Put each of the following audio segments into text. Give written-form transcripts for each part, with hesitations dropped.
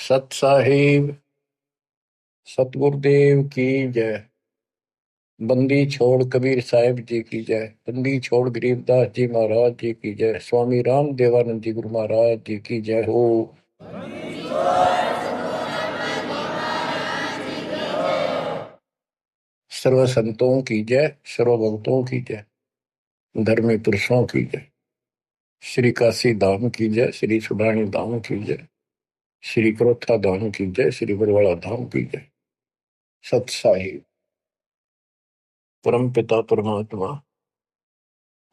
सत साहिब सतगुरुदेव की जय। बंदी छोड़ कबीर साहिब जी की जय। बंदी छोड़ गरीबदास जी महाराज जी की जय। स्वामी राम देवानंद जी गुरु महाराज जी की जय हो। सर्व संतों की जय, सर्व भक्तों की जय, धर्मी पुरुषों की जय। श्री काशी धाम की जय, श्री सुब्राणी धाम की जय, श्री क्रोथा धाम की जय, श्री बरवाड़ा धाम की जय। सत साहिब परम पिता परमात्मा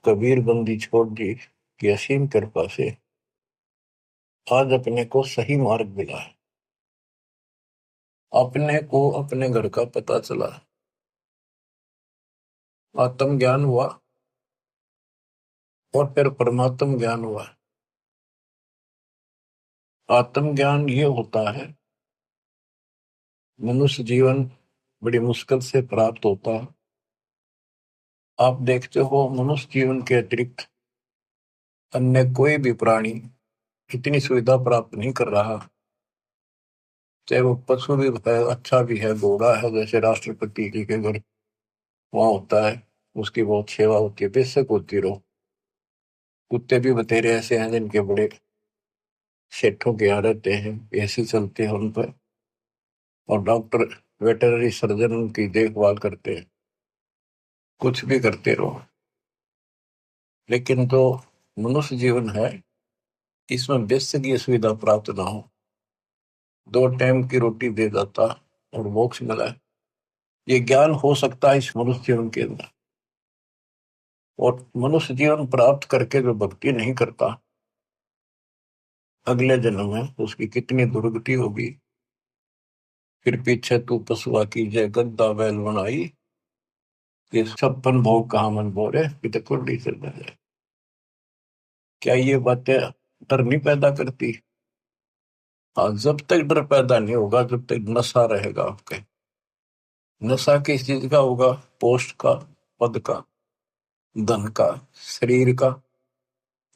कबीर बंदी छोड़ जी की असीम कृपा से आज अपने को सही मार्ग मिला है। अपने को अपने घर का पता चला, आत्म ज्ञान हुआ और फिर परमात्म ज्ञान हुआ। आत्म ज्ञान ये होता है, मनुष्य जीवन बड़ी मुश्किल से प्राप्त होता है। आप देखते हो मनुष्य जीवन के अतिरिक्त अन्य कोई भी प्राणी इतनी सुविधा प्राप्त नहीं कर रहा। चाहे वो पशु भी है, अच्छा भी है, घोड़ा है, जैसे राष्ट्रपति जी के घर वहां होता है, उसकी बहुत सेवा होती है, बेशक होती रहो। कुत्ते भी बतेरे ऐसे हैं जिनके बड़े सेठों के यहाँ रहते हैं, ऐसे चलते हैं उन पर, और डॉक्टर वेटरनरी सर्जन उनकी देखभाल करते हैं। कुछ भी करते रहो, लेकिन जो मनुष्य जीवन है इसमें बेसिक ये सुविधा प्राप्त ना हो, 2 टाइम की रोटी दे जाता और मोक्ष मिला है, ये ज्ञान हो सकता है इस मनुष्य जीवन के अंदर। और मनुष्य जीवन प्राप्त करके जो भक्ति नहीं करता, अगले जन्म में उसकी कितनी दुर्गति होगी। फिर पीछे तू पशुआ की जय गद्दा बैल बनाई, ये 56 भोग कहा मन बोरे पिता कुंडी से जाए। क्या ये बातें डर नहीं पैदा करती? हाँ, जब तक डर पैदा नहीं होगा, जब तक नशा रहेगा आपके। नशा किस चीज का होगा? पोस्ट का, पद का, धन का, शरीर का,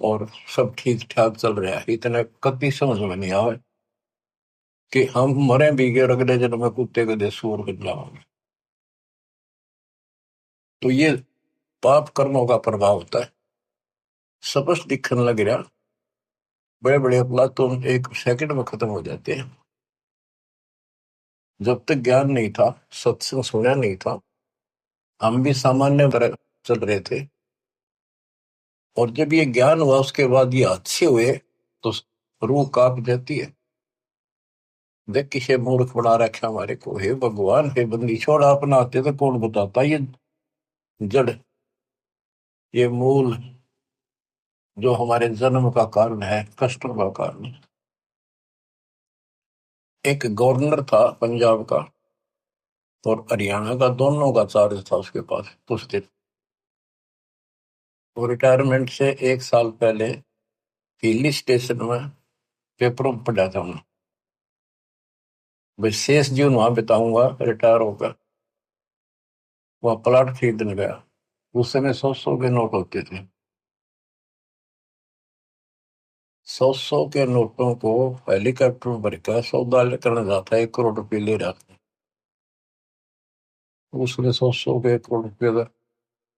और सब ठीक ठाक चल रहा है, इतना कभी समझ में नहीं आवे कि हम मरे भी गए और अगले जन्म में कुत्ते गधे सूर बदला होंगे। तो ये पाप कर्मों का प्रभाव होता है, स्पष्ट दिखने लग रहा। बड़े बड़े अपराध तो 1 सेकंड में खत्म हो जाते हैं। जब तक ज्ञान नहीं था, सत्संग सुना नहीं था, हम भी सामान्य तरह चल रहे थे। और जब ये ज्ञान हुआ उसके बाद ये अच्छे हुए तो रूह कांप जाती है। देख किसे मूर्ख बना रखा हमारे को, हे भगवान, हे बंदी छोड़, आप ना आते तो कौन बताता ये जड़, ये मूल जो हमारे जन्म का कारण है, कष्टों का कारण है। एक गवर्नर था पंजाब का और हरियाणा का, दोनों का चार्ज था उसके पास उस दिन। वो रिटायरमेंट से 1 साल पहले हिली स्टेशन में पेपरों में पढ़ा था उन्होंने, भाई शेष जीवन वहां बिताऊंगा रिटायर होकर। वह प्लाट खरीदने गया। उस समय 100-100 के नोट होते थे। 100-100 के नोटों को हेलीकॉप्टर में भरकर सौदा करने जाता है, 1 करोड़ रुपये ले रहा था। उसमें 100-100 के 1 करोड़ रुपये का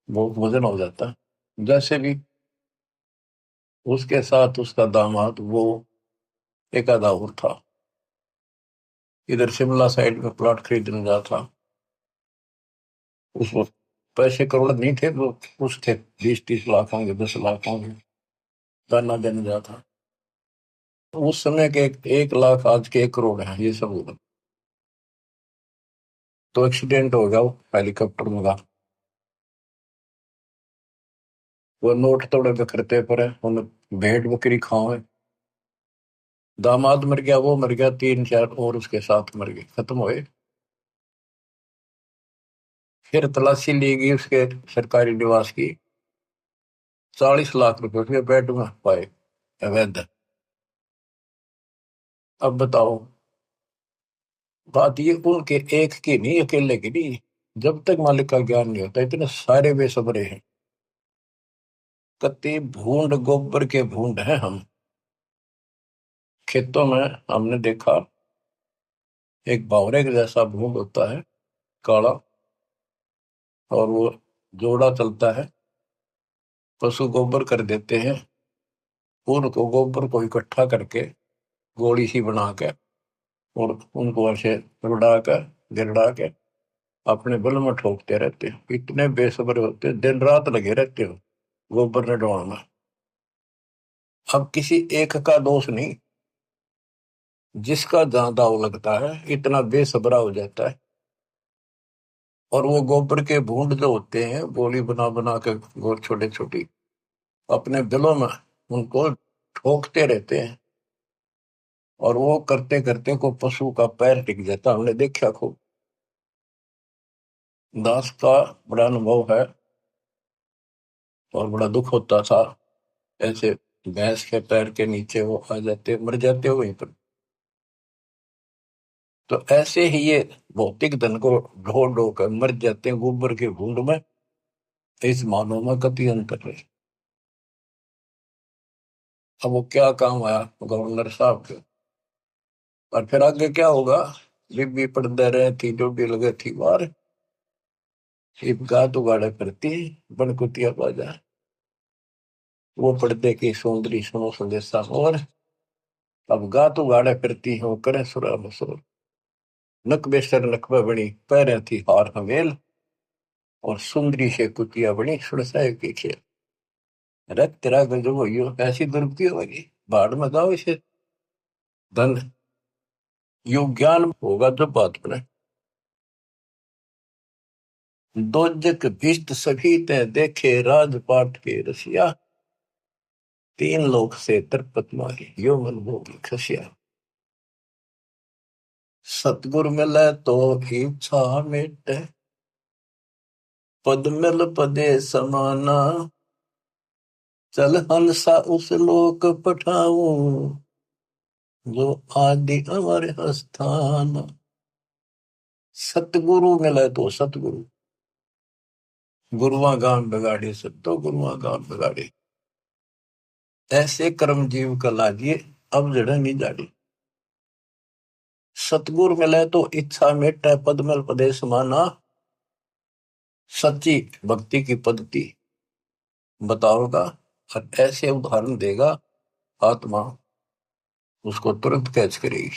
बहुत वजन हो जाता है। जैसे भी उसके साथ उसका दामाद, वो एक आधा और था, इधर शिमला साइड में प्लॉट खरीदने जा था। उस वक्त पैसे करोड़ नहीं थे, तो कुछ थे, 20-30 लाख होंगे, 10 लाख होंगे, दाना देने जा था। तो उस समय के 1 लाख आज के 1 करोड़ है, ये सब होगा। तो एक्सीडेंट हो गया वो हेलीकॉप्टर में का। वो नोट तोड़े बिखरते पड़े, उन भेड़ बकरी खाओ। दामाद मर गया, वो मर गया, 3-4 और उसके साथ मर गए, खत्म हुए। फिर तलाशी ली गई उसके सरकारी निवास की, 40 लाख रुपए उसके बेड में पाए अवैध। अब बताओ, बात ये उनके एक की नहीं, अकेले की नहीं। जब तक मालिक का ज्ञान नहीं होता, इतने सारे बेसब्रे हैं। कति भूंड गोबर के भूंड हैं हम। खेतों में हमने देखा एक बावरे के जैसा भूंड होता है, काला, और वो जोड़ा चलता है। पशु गोबर कर देते हैं, उनको गोबर को इकट्ठा करके गोली सी बना के, और उनको ऐसे रुड़ा कर गिरड़ा के अपने बल में ठोकते रहते हैं। इतने बेसब्र होते हैं, दिन रात लगे रहते हो गोबर ने ढोना। अब किसी एक का दोष नहीं, जिसका जहां दाव लगता है इतना बेसब्रा हो जाता है। और वो गोबर के बूंद जो होते हैं, गोली बना बना के गोल छोटे छोटी, अपने दिलों में उनको ठोकते रहते हैं। और वो करते करते को पशु का पैर टिक जाता, हमने देखा खूब। दास का बड़ा अनुभव है, और बड़ा दुख होता था। ऐसे भैंस के पैर के नीचे वो आ जाते, मर जाते वहीं पर। तो ऐसे ही ये भौतिक धन को ढो ढो कर मर जाते हैं गोबर के भूंड में। इस मानव में कति अंतर है। अब वो क्या काम आया गवर्नर साहब के, और फिर आगे क्या होगा। बीबी पड़दे रहे थी, डोडी लगे थी बार, इब गात उगाड़े फिरती बनकुतिया बाजा। वो पर्दे की सौंदरी सुनो संदेशा और, अब गात उगाड़े फिरती हो करे सुरा मसूर। नक बेसर नकबा बनी पैरे थी हार हवेल, और सुंदरी से कुतिया बनी सुरसाए की खेल। अरे तेरा गजब हो, ऐसी दुर्गति होगी, बाढ़ में जाओ इसे धन। यो ज्ञान होगा जब बात बने। दोजक भिष्ट सभी ते देखे राजपाट के रसिया, तीन लोक से तरपत मारी यो मन भोगी खसिया। सतगुर मिले तो इच्छा मिटे, पद मिल पदे समाना। चल हंसा उस लोक पठाऊं, जो आदि अमर स्थान। सतगुरु मिले तो सतगुरु, गुरुआ गान बिगाड़ी सत्तो गुरुआ गान बिगाड़ी। ऐसे कर्म जीव का लाजिए, अब जड़ नहीं जाड़ी। सतगुरु मिले तो इच्छा मेटा, पद मिल पदे समाना। सच्ची भक्ति की पद्धति बताओगा, और ऐसे उदाहरण देगा, आत्मा उसको तुरंत कैच करेगी।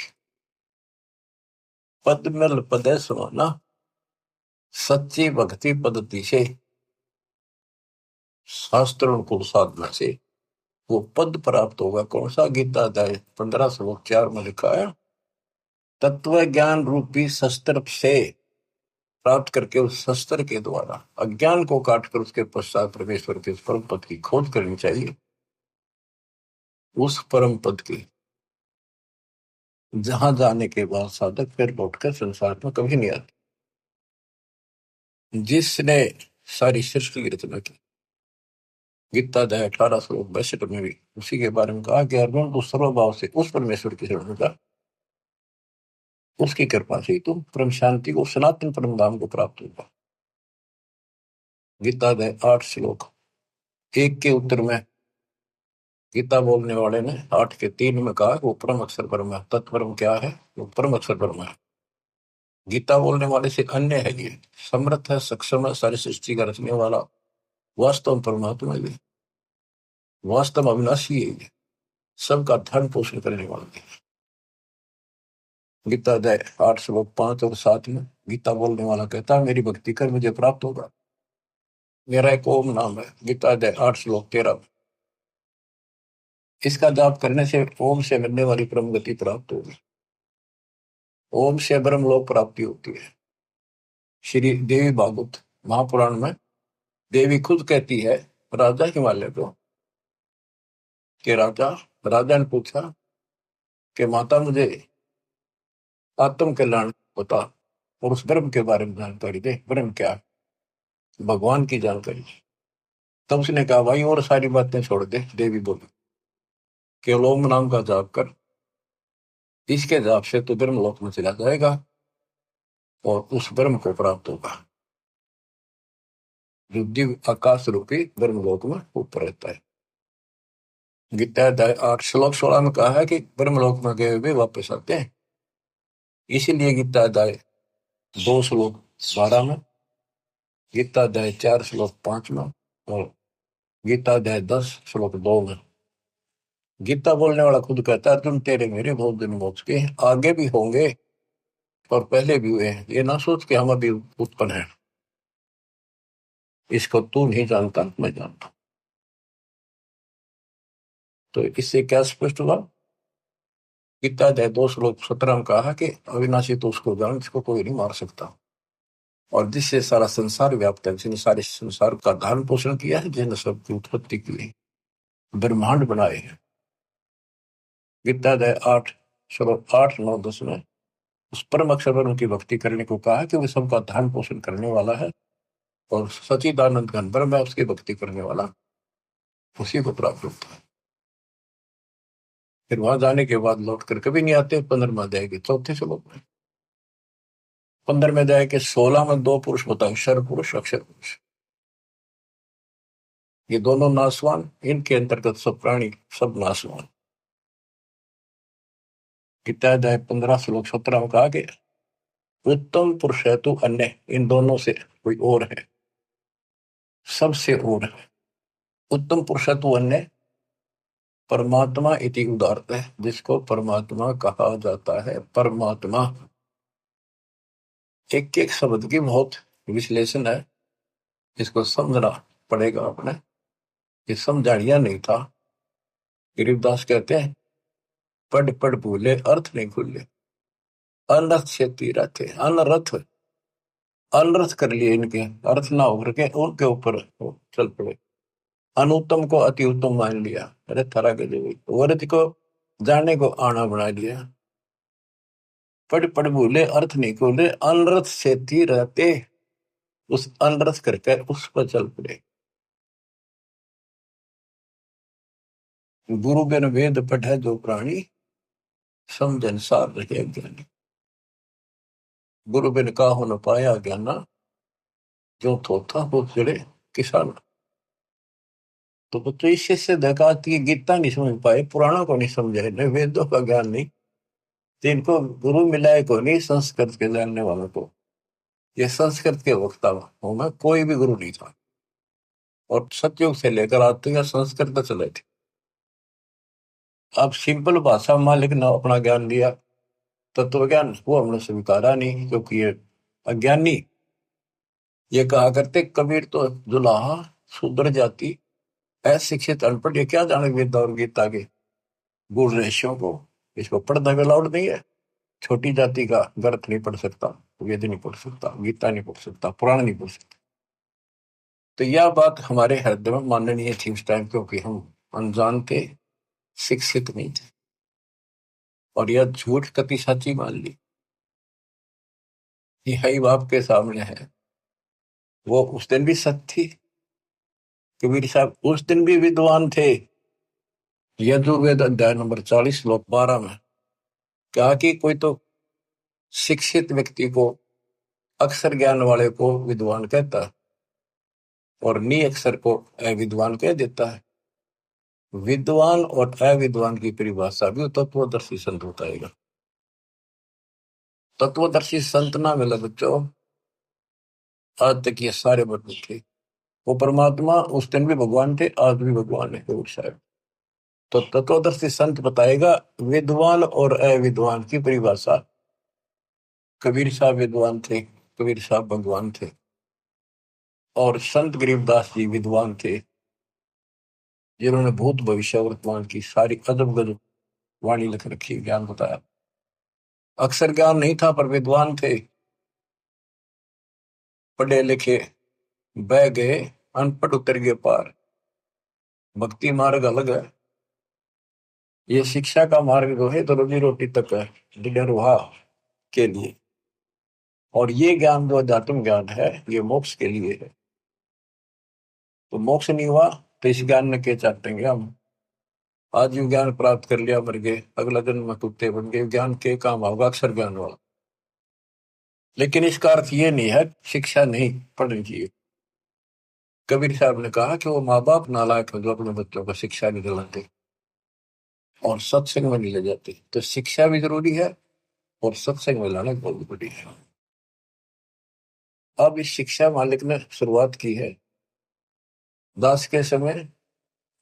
पद मिल पदे समाना, सच्ची भक्ति पद्धति से, शास्त्रों को साधना से वो पद प्राप्त होगा। कौन सा? गीता अध्याय 15 श्लोक 4 में लिखा है, तत्व ज्ञान रूपी शस्त्र से प्राप्त करके, उस शस्त्र के द्वारा अज्ञान को काटकर उसके पश्चात परमेश्वर के परम पद की खोज करनी चाहिए। उस परम पद की जहां जाने के बाद साधक फिर लौटकर संसार में कभी नहीं आता। जिसने सारी सृष्टि की रचना की, गीता अध्याय 18 श्लोक 62 में भी उसी के बारे में कहा कि अर्जुन, तू सर्वभाव से उस परमेश्वर की शरण जा, उसकी कृपा से तुम परम शांति को, सनातन परम धाम को प्राप्त होगा। गीता अध्याय 8 श्लोक 1 के उत्तर में गीता बोलने वाले ने 8 के 3 में कहा वो परम अक्षर ब्रह्म है। तत्परम क्या है? वो परम अक्षर ब्रह्म है। गीता बोलने वाले से अन्य है, ये समर्थ है, सक्षम है, सारी सृष्टि का रचने वाला, वास्तव में परमात्मा है, वास्तव में अविनाशी है, ये सबका धन पोषण करने वाला है। गीता अध्याय 8 श्लोक 5 और 7 में गीता बोलने वाला कहता है, मेरी भक्ति कर मुझे प्राप्त होगा। मेरा एक ओम नाम है। गीता अध्याय 8 श्लोक 13 में इसका जाप करने से ओम से मिलने वाली परम गति प्राप्त होगी। ओम से ब्रह्म लोक प्राप्ति होती है। श्री देवी भागवत महापुराण में देवी खुद कहती है राजा हिमालय को, कि राजा ने पूछा कि माता मुझे आत्म कल्याण बता, और उस ब्रह्म के बारे में जानकारी दे। ब्रह्म क्या है? भगवान की जानकारी। तब उसने कहा, भाई और सारी बातें छोड़ दे। देवी बोली, केवल ओम नाम का जाप कर, इसके जाप से तो ब्रह्म लोक में चला जाएगा और उस ब्रह्म को प्राप्त होगा जो दिव्य आकाश रूपी ब्रह्म लोक में ऊपर रहता है। गीता अध्याय 8 श्लोक 16 में कहा है कि ब्रह्म लोक में गए हुए वापस आते हैं। इसीलिए गीता अध्याय 2 श्लोक 12 में, गीता अध्याय 4 श्लोक 5 में, और गीता अध्याय 10 श्लोक 2 में गीता बोलने वाला खुद कहता है, अर्जुन तेरे मेरे बहुत दिन मोक्ष के आगे भी होंगे और पहले भी हुए हैं। ये ना सोच के हम अभी उत्पन्न है, इसको तू नहीं जानता, मैं जानता। तो इससे क्या स्पष्ट हुआ? गीता अध्याय 2 श्लोक 17 में कहा कि अविनाशी तो उसको जान जिसको कोई नहीं मार सकता, और जिससे सारा संसार व्याप्त है, जिसने सारे संसार का धारण पोषण किया है, जिसने सबकी उत्पत्ति की है, ब्रह्मांड बनाए हैं। गीता अध्याय 8 श्लोक 8 9 10 में उस परम अक्षर पर उनकी भक्ति करने को कहा कि वे सबका धारण पोषण करने वाला है, और सचिदानंद घन ब्रह्म है उसकी भक्ति करने वाला, उसी को प्राप्त होता है। फिर वहां जाने के बाद लौट कर कभी नहीं आते। 15वें अध्याय के 4 श्लोक में, 15वें अध्याय के 16 में 2 पुरुष बताए, शर पुरुष अक्षर पुरुष। ये दोनों नासवान, इनके अंतर्गत सब प्राणी सब नासवान। गीता अध्याय 15 श्लोक 17 में कहा कि उत्तम पुरुष है तो अन्य, इन दोनों से कोई और है, सबसे और है। उत्तम पुरुष है तो अन्य परमात्मा इति उदारत है, जिसको परमात्मा कहा जाता है। परमात्मा एक एक शब्द की बहुत विश्लेषण है, इसको समझना पड़ेगा अपने। ये समझाड़िया नहीं था। गरीबदास कहते हैं, पढ़ पढ़ भूले अर्थ नहीं खुले, अनर्थ से तीरथ है। अनर्थ अनर्थ कर लिए, इनके अर्थ ना होकर के उनके ऊपर चल पड़े। अनुत्तम को अति उत्तम मान लिया, अरे थारा गजब। वर्थ को जाने को आना बना लिया। पढ़ पढ़ भूले अर्थ नहीं खोले, अनर्थ से रहते, उस अनर्थ करके उस पर चल पड़े। गुरु बिन वेद पढ़े जो प्राणी, समझन सार रहे ज्ञानी। गुरु बिन काहू न पाया ज्ञाना, जो थोथा वो चढ़े किसान। तो बच्चों इससे से देखा कि गीता नहीं समझ पाए, पुराणों को नहीं समझे, न वेदों का ज्ञान नहीं, तो इनको गुरु मिलाए को नहीं, संस्कृत के जानने वालों को। ये संस्कृत के वक्ता होगा, कोई भी गुरु नहीं था। और सतयुग से लेकर आज तक संस्कृत चले थे। अब सिंपल भाषा मालिक ने अपना ज्ञान दिया, तत्व ज्ञान, वो हमने स्वीकारा नहीं, क्योंकि ये अज्ञानी। ये कहा करते कबीर तो जुलाहा शूद्र जाति, अशिक्षित अनपढ़, ये क्या जाने वेद और गीता के गुण रहस्यों को। इसको पढ़ना अलाउड नहीं है। छोटी जाति का ग्रंथ नहीं पढ़ सकता, वेद नहीं पढ़ सकता, गीता नहीं पढ़ सकता, पुराण नहीं पढ़ सकता। तो यह बात हमारे हृदय में माननीय थी उस टाइम, क्योंकि हम अनजान थे, शिक्षित नहीं थे, और यह झूठ कति सच्ची मान ली। यही बाप के सामने है। वो उस दिन भी सच थी। कबीर साहब उस दिन भी विद्वान थे। यजुर्वेद अध्याय नंबर 40 श्लोक 12 में कहा कि कोई तो शिक्षित व्यक्ति को, अक्षर ज्ञान वाले को विद्वान कहता है, और निअक्षर को अविद्वान कह देता है। विद्वान और अविद्वान की परिभाषा भी तत्वदर्शी संत बताएगा। तत्वदर्शी संत ना मिला बच्चों, आज तक ये सारे बदले थे। वो परमात्मा उस दिन भी भगवान थे, आज भी भगवान है साहब। तो तत्वदर्शी संत बताएगा विद्वान और अविद्वान की परिभाषा। कबीर साहब विद्वान थे, कबीर साहब भगवान थे, और संत गरीबदास जी विद्वान थे, जिन्होंने भूत भविष्य वर्तमान की सारी अजब गजब वाणी लिख रखी, ज्ञान बताया। अक्षर ज्ञान नहीं था पर विद्वान थे, पढ़े लिखे बह गए, अनपढ़ उतर गए पार। भक्ति मार्ग अलग है, ये शिक्षा का मार्ग जो है तो रोजी रोटी तक है, निर्वाह के लिए। और ये ज्ञान जो अध्यात्म ज्ञान है, ये मोक्ष के लिए है। तो मोक्ष नहीं हुआ तो इस ज्ञान ने क्या चाटेंगे हम? आज यू ज्ञान प्राप्त कर लिया, मर गए, अगला जन्म में कुत्ते बन गए, ज्ञान के काम होगा अक्षर ज्ञान वाला। लेकिन इसका अर्थ ये नहीं है शिक्षा नहीं पढ़नी चाहिए। कबीर साहब ने कहा कि वो माँ बाप नालायक हैं जो अपने बच्चों को शिक्षा नहीं दिलाते और सत्संग में नहीं ले जाते। तो शिक्षा भी जरूरी है और सत्संग में लाना बहुत बड़ी है। अब इस शिक्षा मालिक ने शुरुआत की है दास के समय,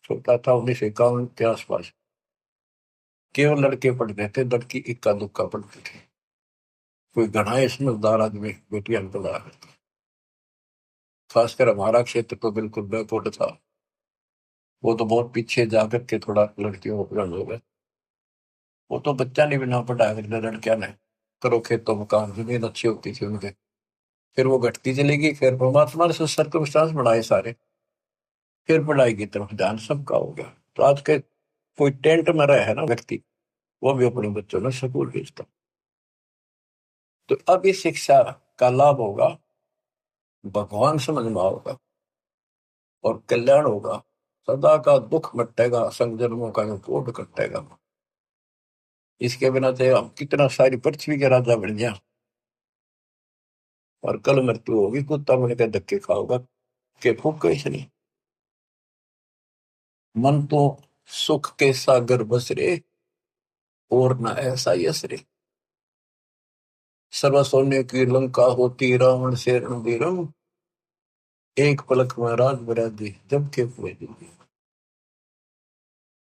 छोटा था 1951 के आसपास, केवल लड़के पढ़ते थे, लड़की इक्का दुक्का पढ़ते थे। कोई घना समझदार आदमी बेटियां पढ़ा करता। खासकर हमारा क्षेत्र तो बिल्कुल बैकवर्ड था, वो तो बहुत पीछे जाकर के थोड़ा लड़कियों को पढ़ाने हो गए। वो तो बच्चा नहीं बिना पढ़ाया करते, लड़कियां ने करो खेतों में काम, जमीन अच्छी होती थी उनके। फिर वो घटती चली गई, फिर परमात्मा ने सर्कमस्टांस बढ़ाए सारे, फिर पढ़ाई की तरफ ध्यान सबका हो गया। तो आज के कोई टेंट में रहे है ना व्यक्ति, वो भी अपने बच्चों ने स्कूल भेजता। तो अब इस शिक्षा का लाभ होगा, भगवान समझ में होगा और कल्याण होगा। सदा का दुख मिटेगा, संग जन्मों का कोट कटेगा। इसके बिना तो हम कितना सारी पृथ्वी के राजा बन गया, और कल मृत्यु होगी, कुत्ता बन के धक्के खाओगा के फूक कैसे नहीं। मन तो सुख के सागर बसरे, और न ऐसा यसरे। सर्व सोने की लंका होती, रावण से रणबीरम, एक पलक में राज बरादी जब के हुए दी।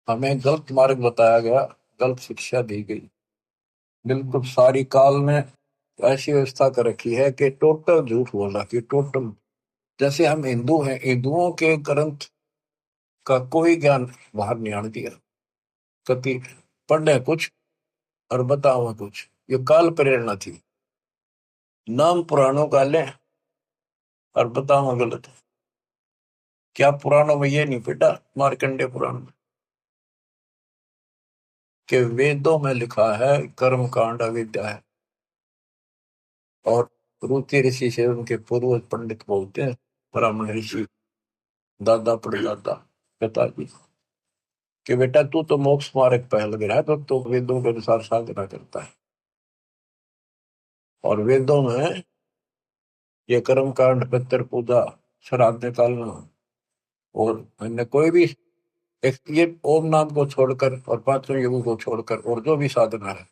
हमें गलत मार्ग बताया गया, गलत शिक्षा दी गई। बिल्कुल सारी काल ने ऐसी व्यवस्था कर रखी है कि टोटल झूठ बोला कि टोटल। जैसे हम हिंदू हैं, हिंदुओं के ग्रंथ का कोई ज्ञान बाहर नहीं आने दिया। कति पढ़े कुछ और बताओ कुछ, ये काल प्रेरणा थी। नाम पुराणों का ले और बताओ गलत। क्या पुराणों में ये नहीं बेटा, मार्कंडे पुराण में, कि वेदों में लिखा है कर्म कांड अविद्या है। और रुचि ऋषि से उनके पूर्वज पंडित बोलते हैं, ब्राह्मण ऋषि, दादा परदादा पिताजी, कि बेटा तू तो मोक्ष मार्ग पे लग रहा है, तो वेदों के अनुसार साधना करता है। और वेदों में ये कर्म कांड, पितर पूजा, श्राद्ध निकालना, और अन्य कोई भी एक ये ओम नाम को छोड़कर और पांचों युगों को छोड़कर और जो भी साधना है,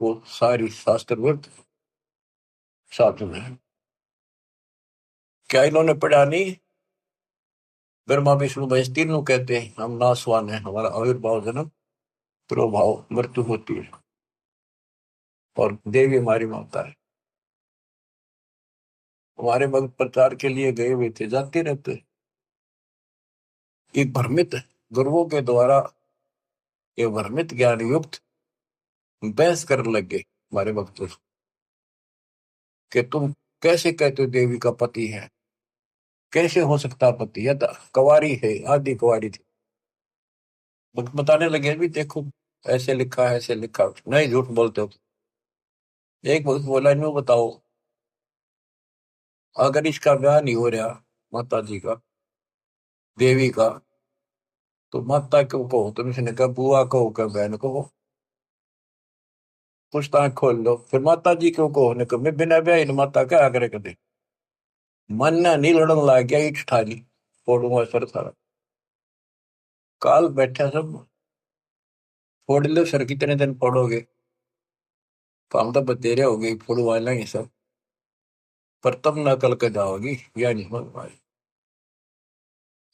वो सारी शास्त्रविद साधना है। क्या इन्होंने पढ़ा नहीं? ब्रह्मा विष्णु महेश तीनों कहते हैं हम नासवान है, हमारा आविर्भाव जन्म प्रभाव मृत्यु होती है, और देवी हमारी माता है। हमारे भक्त प्रचार के लिए गए हुए थे, जाते रहते। एक भ्रमित गुरुओं के द्वारा ये भ्रमित ज्ञान युक्त बहस करने लग गए हमारे भक्त कि तुम कैसे कहते हो देवी का पति है, कैसे हो सकता पति है, कवारी है, आदि कवारी थी। भक्त बताने लगे भी देखो ऐसे लिखा है, ऐसे लिखा, नहीं झूठ बोलते हो। एक भक्त बोला इन्हों बताओ, अगर इसका ब्याह नहीं हो रहा माता जी का, देवी का, तो माता क्यों कहो तुम? इसने कहा बुआ कहो, क्या बहन कहो, कुछ तो आँख खोल लो। फिर माता जी क्यों कहो ने कहा मैं बिना ब्याह माता क्या आग्रह कर दे। मन ना नहीं लड़न लग गया, ईट ठाली फोड़ूंगा सर सारा। काल बैठा सब, फोड़ लो सर, कितने दिन फोड़ोगे? तो हम तो बतेरे हो गई फोड़वा लेंगे सब, पर तब ना कल के जाओगी या नहीं हो पाए।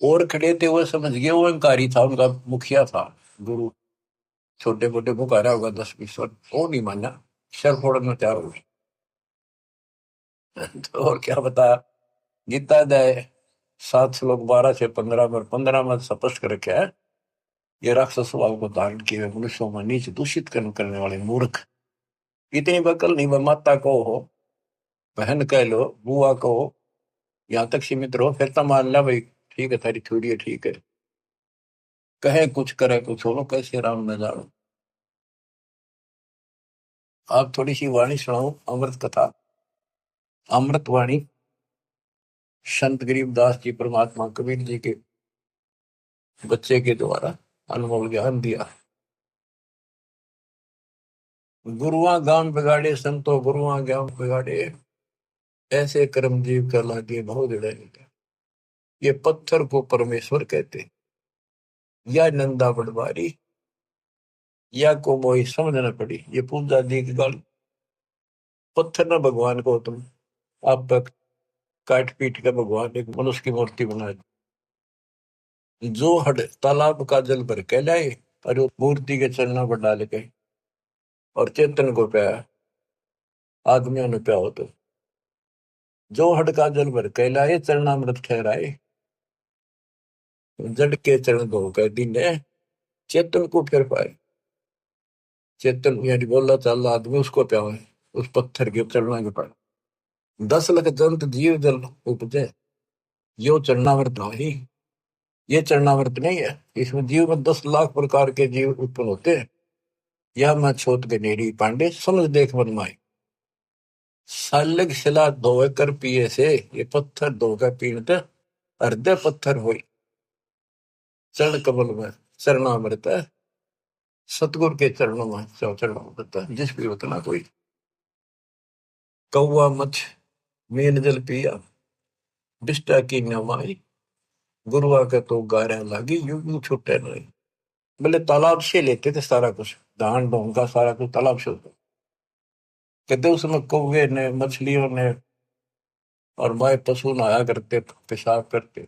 और खड़े थे वो समझ गए, वो अहंकारी था, उनका मुखिया था गुरु, छोटे मोटे पुकारा होगा 10-20 वर्ष, वो नहीं माना, सर फोड़ना तैयार हो गए। तो और क्या बताया, गीता अध्याय 7 श्लोक 12 से 15 में, 15 में स्पष्ट कर रखा है, ये राक्षस स्वभाव को धारण किए हुए मनुष्यों में नीच दूषित कर्म करने वाले मूर्ख, इतनी बकल नहीं, वह माता को हो, बहन कह लो, बुआ को हो, यहाँ तक सीमित रहो, फिर तो मान ला भाई ठीक है, थारी थोड़ी है ठीक है। कहे कुछ करे कुछ हो, कैसे राम न जानो। आप थोड़ी सी वाणी सुनाओ, अमृत कथा, अमृत वाणी, संत गरीबदास जी परमात्मा कबीर जी के बच्चे के द्वारा अनुभव ज्ञान दिया। गुरुआ गांव बिगाड़े संतो, गुरुआ गांव बिगाड़े, ऐसे कर्म जीव कर लागे बहुत जड़े। ये पत्थर को परमेश्वर कहते, या नंदा पटवारी, या को मोई समझ न पड़ी, ये पूजा दी की गल। पत्थर ना भगवान को तुम आप तक काट पीट के भगवान एक मनुष्य की मूर्ति बना दी। जो हड तालाब का जल भर के लाए और वो मूर्ति के चरणों पर डाल के और चेतन को पाया, आदमियों ने प्या हो तो जो हड का जल भर के लाए चरणामृत ठहराए, जड़ के चरण धो कर दीने चेतन को फिर पाए। चेतन यानी बोला चाला आदमी उसको प्या है, उस पत्थर के चरणों के पाए। 10 लाख जंत जीव जल उपजे, यो चरणामृत नहीं। ये चरणामृत नहीं है, इसमें जीव में 10 लाख प्रकार के जीव उत्पन्न होते हैं। यह मैं छोट गनेरी पांडे समझ देख मन माई। सालग शिला धोए कर पिए से, ये पत्थर धोकर पीते हृदय पत्थर हुई। चरण कमल में चरणामृत है, सतगुरु के चरणों में चरणामृत है। जिस भी उतना कोई कौवा मछ मीन जल पिया, बिष्टा की नमाई, गुरुआ के तो गारा लागी, यूं यूं छूटे नहीं। बोले तालाब से लेते थे सारा कुछ, धान ढोंगा सारा कुछ तालाब से होता। कहते उसमें कौवे ने मछलियों ने और माए पशु नहाया करते थे, पेशाब करते।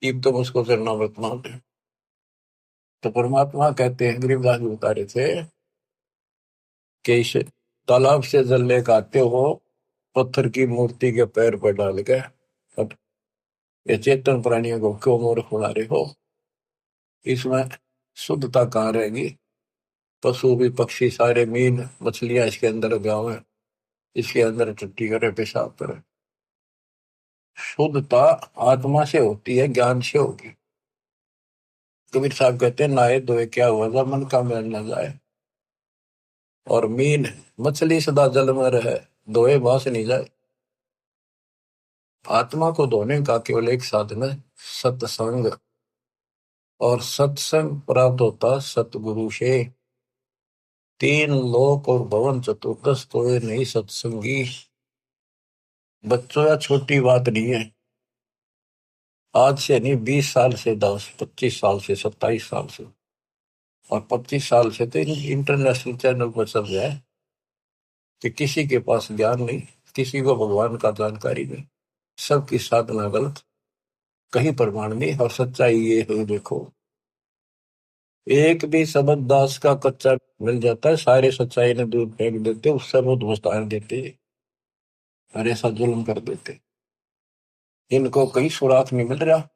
इब तो उसको चरणामृत मानते हैं। तो परमात्मा कहते हैं, गरीबदास जी बता रहे थे कि इस तालाब से जल लेकर आते हो, पत्थर की मूर्ति के पैर पर डाल के, अब ये चेतन प्राणियों को क्यों मूर्ख बना रहे हो? इसमें शुद्धता कहाँ रहेगी? पशु भी पक्षी सारे मीन मछलियां इसके अंदर गाँव है, इसके अंदर टट्टी करे पेशाब करे। शुद्धता आत्मा से होती है, ज्ञान से होगी। कबीर साहब कहते हैं, नहाए धोए क्या हुआ, जब मन का मैल न जाए। और मीन मछली सदा जल में रहे, धोए बास नहीं जाए। आत्मा को धोने का केवल एक साधन है, सत्संग। और सत्संग प्राप्त होता सतगुरु से। 3 लोक और भवन चतुर्दश तो ये नहीं सत्संगी। बच्चों या छोटी बात नहीं है। आज से नहीं, 20 साल से, 10 25 साल से, 27 साल से और 25 साल से तो इंटरनेशनल चैनल पर चल रहा है कि किसी के पास ज्ञान नहीं, किसी को भगवान का जानकारी नहीं, सबकी साधना गलत, कहीं प्रमाण नहीं। और सच्चाई ये है, देखो एक भी शब्द दास का कच्चा मिल जाता है, सारे सच्चाई ने दूर फेंक देते, उससे बहुत विस्तार देते और ऐसा जुल्म कर देते। इनको कहीं सुराग नहीं मिल रहा,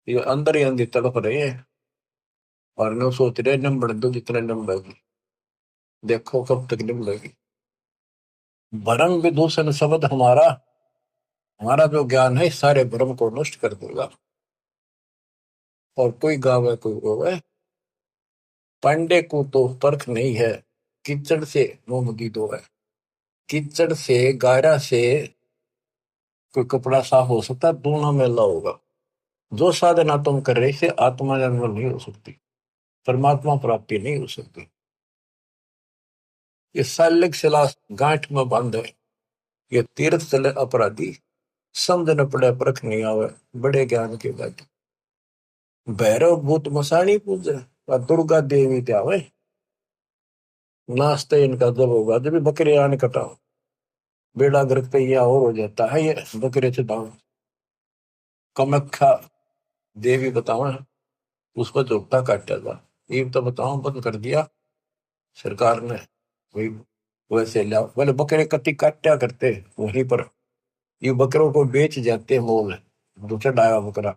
ये अंदर ही अंदर तड़प रहे हैं और न सोच रहे नम बढ़ दो, जितने नम बढ़ेगी देखो कब तक निम लगी। भरम विदूषण शब्द हमारा, हमारा जो ज्ञान है सारे भ्रम को नष्ट कर देगा। और कोई गावे कोई रोवे, पांडे को तो परख नहीं है, कीचड़ से मोमदी दो है। कीचड़ से गारा से कोई कपड़ा साफ हो सकता है, दोनों मेला होगा। जो साधना तुम कर रहे से आत्मा निर्मल नहीं हो सकती, परमात्मा प्राप्ति नहीं हो सकती। ये सालिक शिला गांठ में बंद है, ये तीर्थ चले अपराधी, समझ न पड़े परख नहीं आवे, बड़े ज्ञान के बाद। भैरव भूत मसाणी पूजे और दुर्गा देवी त्यावे, नाश्ते इनका जब होगा जब बकरे आने कटाओ, बेड़ा गर्क पे यह और हो जाता है। ये बकरे चढ़ाओ, कमख्या देवी बताओ, उसको जोगता काटा था। ये तो बताओ बंद कर दिया सरकार ने, वही वैसे लिया। बोले बकरे कति काटा करते वहीं पर, ये बकरों को बेच जाते मोल, दूसरा डाया बकरा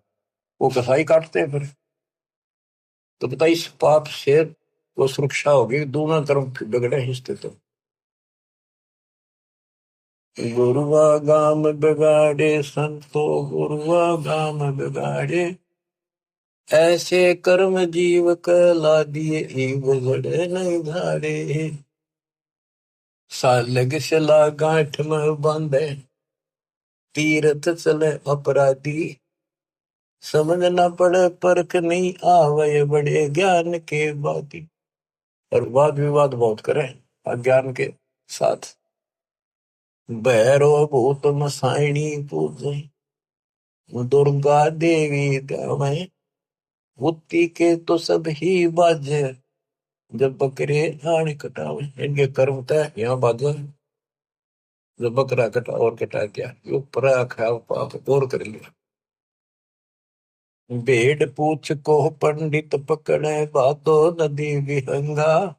वो कसाई काटते हैं फिर। तो बता इस पाप से वो सुरक्षा होगी, दोनों तरफ बिगड़े हिस्से। तो गुरुआ गाम बिगाड़े संतो, गुरुआ गाम बिगाड़े, ऐसे कर्म जीव कला दिए ईव जड़े नहीं धारे। सालग सला गांठ में बांधे, तीर्थ चले अपराधी, समझ न पड़े परख नहीं आवे, बड़े ज्ञान के बाती। और वाद विवाद बहुत करें अज्ञान के साथ। भैरव भूत मसाइणी पूजे, दुर्गा देवी गावे, बुद्धि के तो सब ही बाजे, जब बकरे आने कटावे। इनके कर्म तय यहाँ बाजे, जो बकरा कटा और कटा दिया, यो परा खाया पाप और कर लिया। भेड़ पूछ को पंडित पकड़े, बातो नदी विहंगा।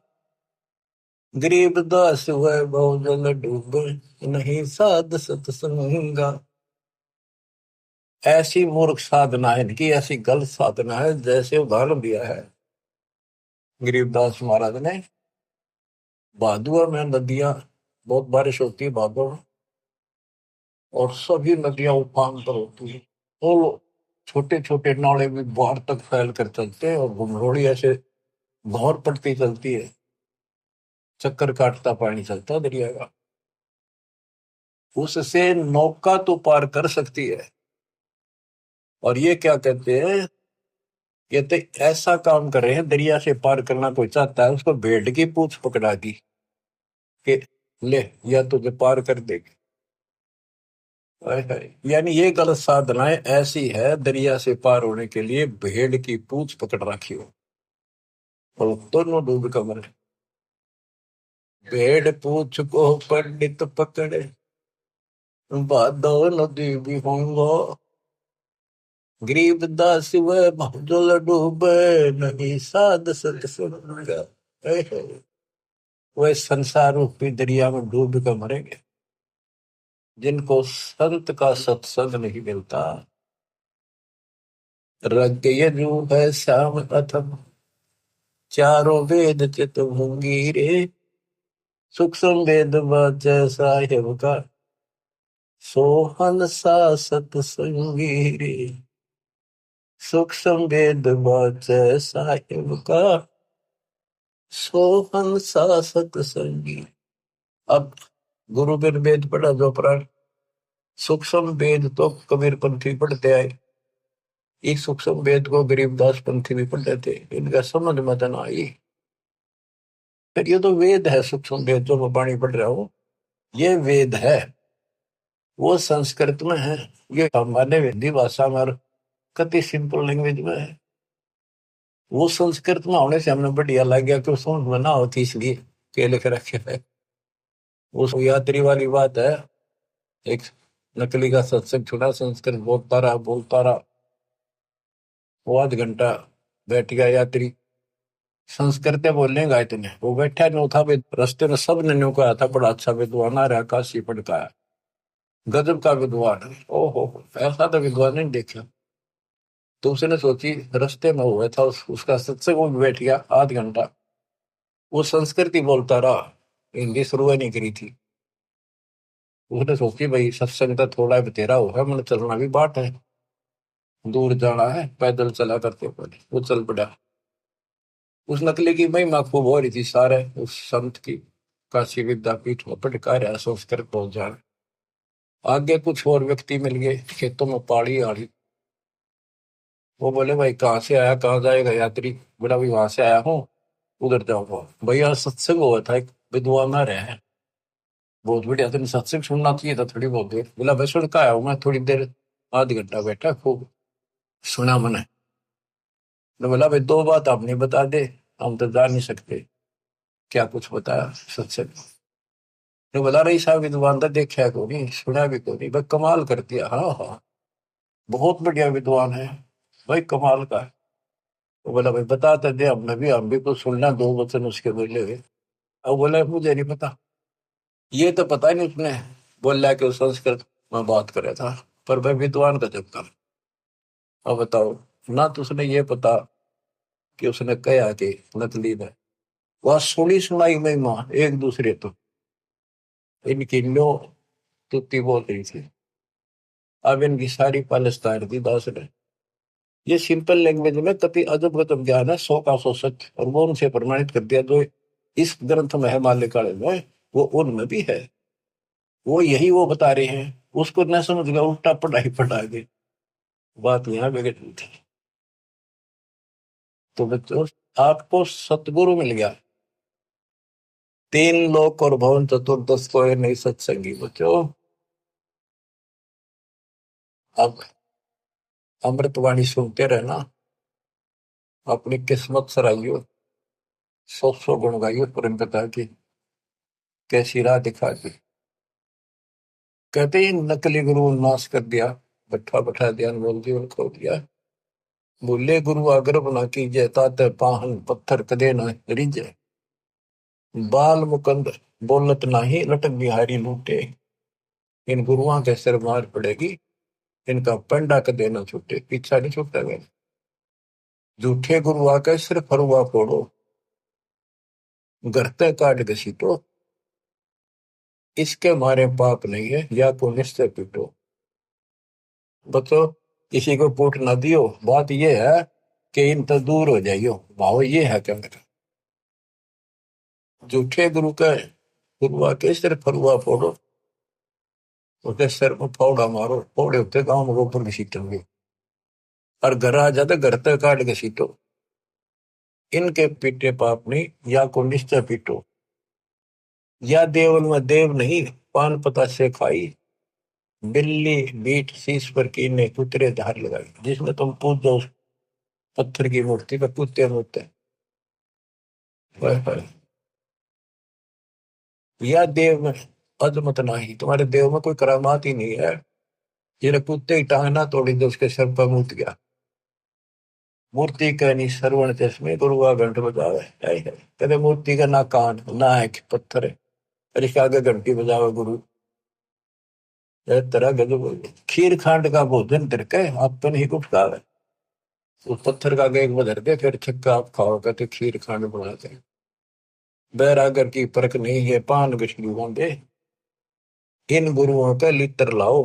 गरीब दास वह बहुजल डूबे, नहीं साध सत्संगा। ऐसी मूर्ख साधना है इनकी, ऐसी गलत साधना है। जैसे उदाहरण दिया है गरीबदास महाराज ने, भादुआ में नदियां, बहुत बारिश होती है भादुआ में, और सभी नदियां उफान पर होती है। और छोटे छोटे नाले भी बाहर तक फैल कर चलते हैं, और घुमरोड़ी ऐसे भौर पड़ती चलती है, चक्कर काटता पानी चलता दरिया का। उससे नौका तो पार कर सकती है। और ये क्या कहते हैं, ये तो ऐसा काम कर रहे हैं, दरिया से पार करना कोई चाहता है उसको भेड़ की पूंछ पकड़ा दी कि ले, या तुझे पार कर देगी। हाय हाय। यानी ये गलत साधनाएं ऐसी है, दरिया से पार होने के लिए भेड़ की पूंछ पकड़ रखी हो, और दोनों डूब कर मरे। भेड़ पूंछ को पंडित पकड़े, बादो नदी भी होंगो। गरीब दास वह भजल डूबे, नहीं साध सत्संगा। हाय हाय। वह संसार रूपी दरिया में डूब कर मरेंगे जिनको संत का सत्संग नहीं मिलता। रग यजु है श्याम अथम, चारों वेद चित भंगी रे। सूक्ष्म वेद वाच साहेब का, सोहन सा सत्संगी रे। सूक्ष्म वेद वाच साहेब का, सोहन सा सत्संगी। अब गुरु बिन वेद पढ़ा जो प्राण। सूक्ष्म वेद तो कबीर पंथी पढ़ते आए, इस सूक्ष्म वेद को गरीबदास पंथी भी पढ़ते थे, इनका समझ मत न आई। फिर ये तो वेद है, सूक्ष्म वेद जो मैं वाणी पढ़ रहा हूँ, ये वेद है। वो संस्कृत में है, ये हमारे हिंदी भाषा में कति सिंपल लैंग्वेज में है। वो संस्कृत में होने से हमने बढ़िया लग गया कि समझ में ना होती, इसलिए के लिख रखे है। वो यात्री वाली बात है। एक नकली का सत्संग छुड़ा, संस्कृत बोलता रहा, वो आध घंटा बैठ गया यात्री, संस्कृत बोलेगा इतने, वो बैठा नहीं था। रास्ते में सब ने न्यू कहा था बड़ा अच्छा विद्वान आ रहा, काशी पढ़ता है, गजब का विद्वान है। ओहो, ऐसा तो विद्वान नहीं देखा। तो उसने सोची, रास्ते में हुआ था उसका सत्संग, वो बैठ गया आध घंटा, वो संस्कृत ही बोलता रहा, हिंदी शुरू नहीं करी थी। उसने सोची भाई सत्संग तो थोड़ा बतेरा होगा, मैंने चलना भी बाट है, दूर जाना है, पैदल चला करते पहले वो चल पड़ा। उस नकली की महिमा खूब हो रही थी सारे उस संत की, काशी विद्यापीठ में पटका रहा संस्कृत पहुंच जाए। आगे कुछ और व्यक्ति मिल गए खेतों में पाड़ी आड़ी, वो बोले भाई कहाँ से आया, कहाँ जाएगा यात्री। बोला भाई वहां से आया हूँ, उधर जाऊंगा। भैया सत्संग हुआ था, एक विद्वान आ रहे हैं, बहुत बढ़िया, तेने सत्संग सुनना चाहिए था थोड़ी बहुत देर। बोला भाई सुन का आया हूँ मैं, थोड़ी देर आध घंटा बैठा, खूब सुना मैंने। तो बोला भाई दो बात आप नहीं बता दे, हम तो जा नहीं सकते। क्या कुछ बताया सत्संग। तो बोला रही साहब विद्वान था, देखा को नहीं, सुना भी को नहीं, भाई कमाल कर दिया। हाँ हाँ, बहुत बढ़िया विद्वान है भाई, कमाल का है। वो बोला भाई बताते दे, हम भी कुछ सुनना, दो वचन उसके बोले हुए। अब बोला मुझे नहीं पता, ये तो पता नहीं उसने बोला कि उस संस्कृत में बात करे था, पर भाई विद्वान का जब कर। अब बताओ, ना तो उसने ये पता कि उसने कहा कि नकली ने, वह सुनी सुनाई महिमा एक दूसरे तो इनकी लो तुत्ती बोल रही थी। अब इनकी सारी पाकिस्तान की दास ने, ये सिंपल लैंग्वेज में कति अजब गजब ज्ञान है, सौ का सौ सच, और वो उनसे प्रमाणित कर दिया। जो इस ग्रंथ में है माल्यकाल में, वो उनमें भी है। वो यही वो बता रहे हैं, उसको न समझ गया, उल्टा पढ़ाई पढ़ा गए, बात यहाँ बिगड़ रही थी। तो बच्चों, आपको सतगुरु मिल गया, तीन लोक और भवन चतुर्दश को नहीं सत्संगी बच्चों। अब अमृतवाणी सुनते रहना, अपनी किस्मत सराइयो, सौ सौ गुण गाइयो, परम पिता की कैसी राह दिखा दी। कहते ही नकली गुरु नाश कर दिया, बैठा बैठा ध्यान बोल जीवन खो दिया। बोले गुरु आग्रह बना कीजिए, तात पाहन पत्थर कदे न रिजे। बाल मुकंद बोलत नाही, लटक बिहारी लूटे। इन गुरुओं के सिर मार पड़ेगी, इनका पंडा कदे न छूटे। पीछा नहीं छूटा गया। झूठे गुरु आके सिर फरुआ फोड़ो, गरते काट घसीटो। इसके मारे पाप नहीं है, या को निश्चय पीटो। बतो किसी को पोट ना दियो, बात ये है कि इन तो दूर हो जाइयो। भाव ये है क्या मेरा। झूठे गुरु का गुरु आके सिर फरुआ फोड़ो, उसके सिर में फावड़ा मारो। फोड़े होते गांव में गोबर घसीटेंगे, और घर आ जाते घर तक काट घसीटो। इनके पीटे पाप नहीं, या को निश्चय पीटो। या देवल में देव नहीं, पान पता से खाई। बिल्ली बीट शीश पर कीने, कुतरे धार लगाई। जिसमें तुम पूजो उस पत्थर की मूर्ति पर कुत्ते होते हैं। हाय हाय। या देव में अजमत नहीं, तुम्हारे देव में कोई करामात ही नहीं है। जिन्हें कुत्ते की टांग ना तोड़ी तो उसके सर पर मुत गया। मूर्ति कहनी श्रवण चश्मे, गुरुआ घंट बजावे। हाय हाय। कहते मूर्ति का ना कान ना है, पत्थर है, और इसके आगे घंटी बजावे गुरु। तरह गजब। खीर खांड का भोजन तिरके, आप तो नहीं कुछ खावे। उस पत्थर का एक बदर दे, फिर छक्का आप खाओ। कहते खीर खांड बनाते हैं। बैरागर की परख नहीं है, पान गछली होंगे। इन गुरुओं का लित्र लाओ,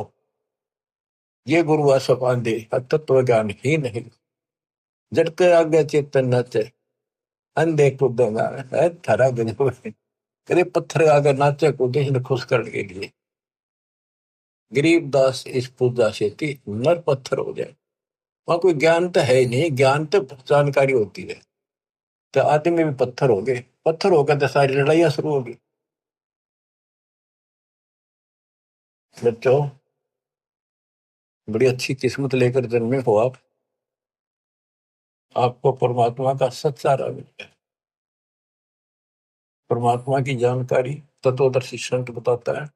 ये गुरु आसपान दे तत्व ज्ञान ही नहीं। झटके आगे चेतन नाचे, अंधे कूदेगा। थारा गजब है। कदे पत्थर आगे नाचे कूदे, इन्हें खुश करने के लिए। गरीबदास इस पूजा से थी, नर पत्थर हो जाए। वहां कोई ज्ञान तो है ही नहीं, ज्ञान तो जानकारी होती है। तो आदमी भी पत्थर हो गए, पत्थर होकर तो सारी लड़ाइयां शुरू होगी। बच्चों, बड़ी अच्छी किस्मत लेकर जन्मे हो आप। आपको परमात्मा का सच्चा राह मिल गया। परमात्मा की जानकारी तत्वदर्शी संत बताता है।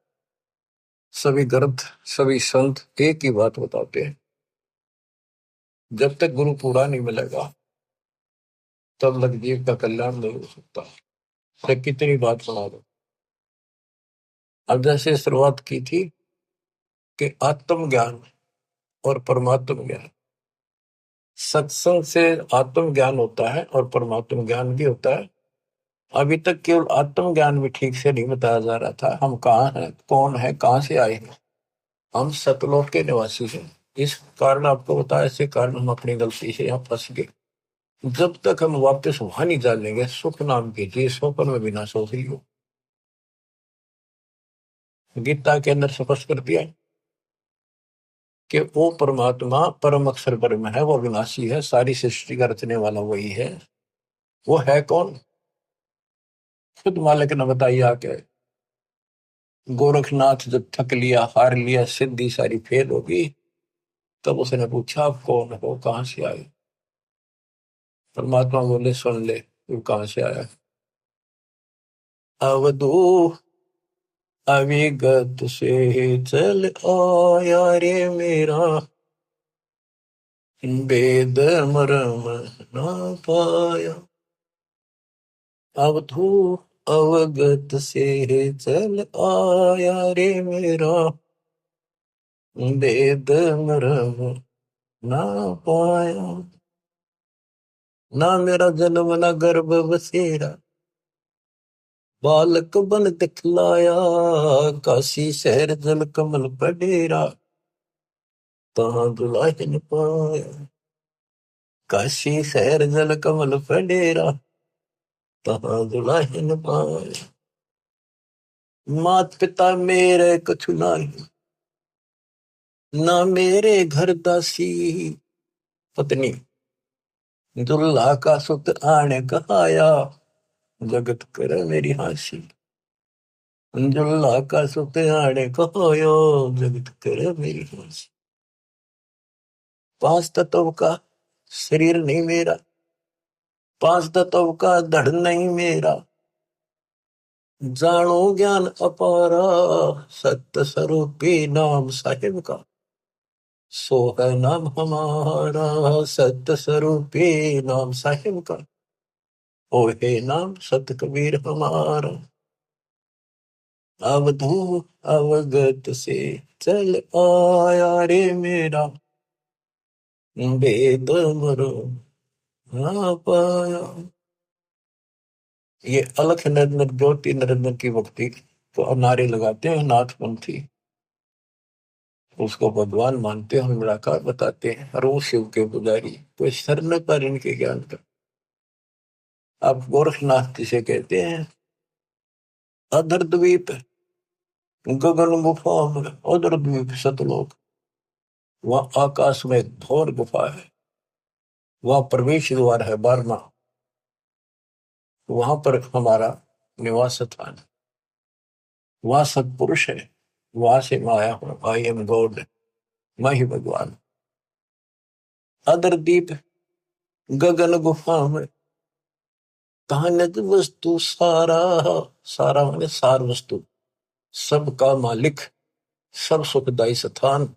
सभी ग्रंथ सभी संत एक ही बात बताते हैं, जब तक गुरु पूरा नहीं मिलेगा तब लग जीव का कल्याण नहीं हो सकता। तो कितनी बात सुना दो। अब जैसे शुरुआत की थी कि आत्मज्ञान और परमात्म ज्ञान, सत्संग से आत्म ज्ञान होता है और परमात्म ज्ञान भी होता है। अभी तक केवल आत्म ज्ञान भी ठीक से नहीं बताया जा रहा था। हम कहाँ हैं, कौन है, कहाँ से आए हैं। हम सतलोक के निवासी हैं। इस कारण आपको बताया, इसी कारण हम अपनी गलती से यहाँ फंस गए। जब तक हम वापस वहां नहीं जानेंगे, सुख नाम कीजिए, स्वप्न में बिना सो ही हो। गीता के अंदर स्पष्ट कर दिया कि वो परमात्मा परम अक्षर ब्रह्म है, वो विनाशी है, सारी सृष्टि का रचने वाला वही है। वो है कौन, खुद मालिक ने बताइए आके। गोरखनाथ जब थक लिया, हार लिया, सिद्धि सारी फेल होगी, तब उसने पूछा आप कौन हो, कहां से आए। परमात्मा बोले सुन ले, तू कहां से आया। अवधू अविगत से चल आया रे मेरा, वेद मरम ना पाया। अवधू अवगत से चल आया रे मेरा, वेद मरम ना पाया। ना मेरा जन्म ना गर्भ बसेरा, बालक बन दिखलाया। काशी शहर जल कमल पडेरा, तहाँ दुलाहिन पाया। काशी शहर जल कमल पडेरा, तहाँ दुलाहिन पाया। मात पिता मेरे कछु नाही, ना मेरे घर दासी। पत्नी दुल्हा का सुत आने कहाया, जगत करे मेरी हासी। दुल्हा का सुत आने कहाया, जगत करे मेरी हासी। पांच तत्व का शरीर नहीं मेरा, पांच तत्व का धड़ नहीं मेरा। जानो ज्ञान अपारा सत्य स्वरूपी नाम साहिब का, सो है नाम हमारा सत्य स्वरूपी नाम साहिब का, ओ हे नाम सत कबीर हमारा। अवधू अवगत से चल आया रे मेरा, वेद मरो ना पाया। ये अलख निरंजन ज्योति निरंजन की भक्ति तो नारे लगाते हैं नाथपंथी, उसको भगवान मानते हैं, निराकार बताते हैं, और वो शिव के पुजारी कोई सर न पर इनके ज्ञान का। आप गोरखनाथ जिसे कहते हैं, अधर द्वीप गगन गुफा में, अधर द्वीप सतलोक, वह आकाश में एक घोर गुफा है, वह प्रवेश द्वार है 12वां, वहां पर हमारा निवास स्थान, वह सत्पुरुष है, वहां से मैं आया हूं, आई एम गॉड, मैं ही भगवान। अदर दीप गगन गुफा में, कहानियत वस्तु सारा, सारा माने सार वस्तु, सबका मालिक, सब सुखदायी स्थान,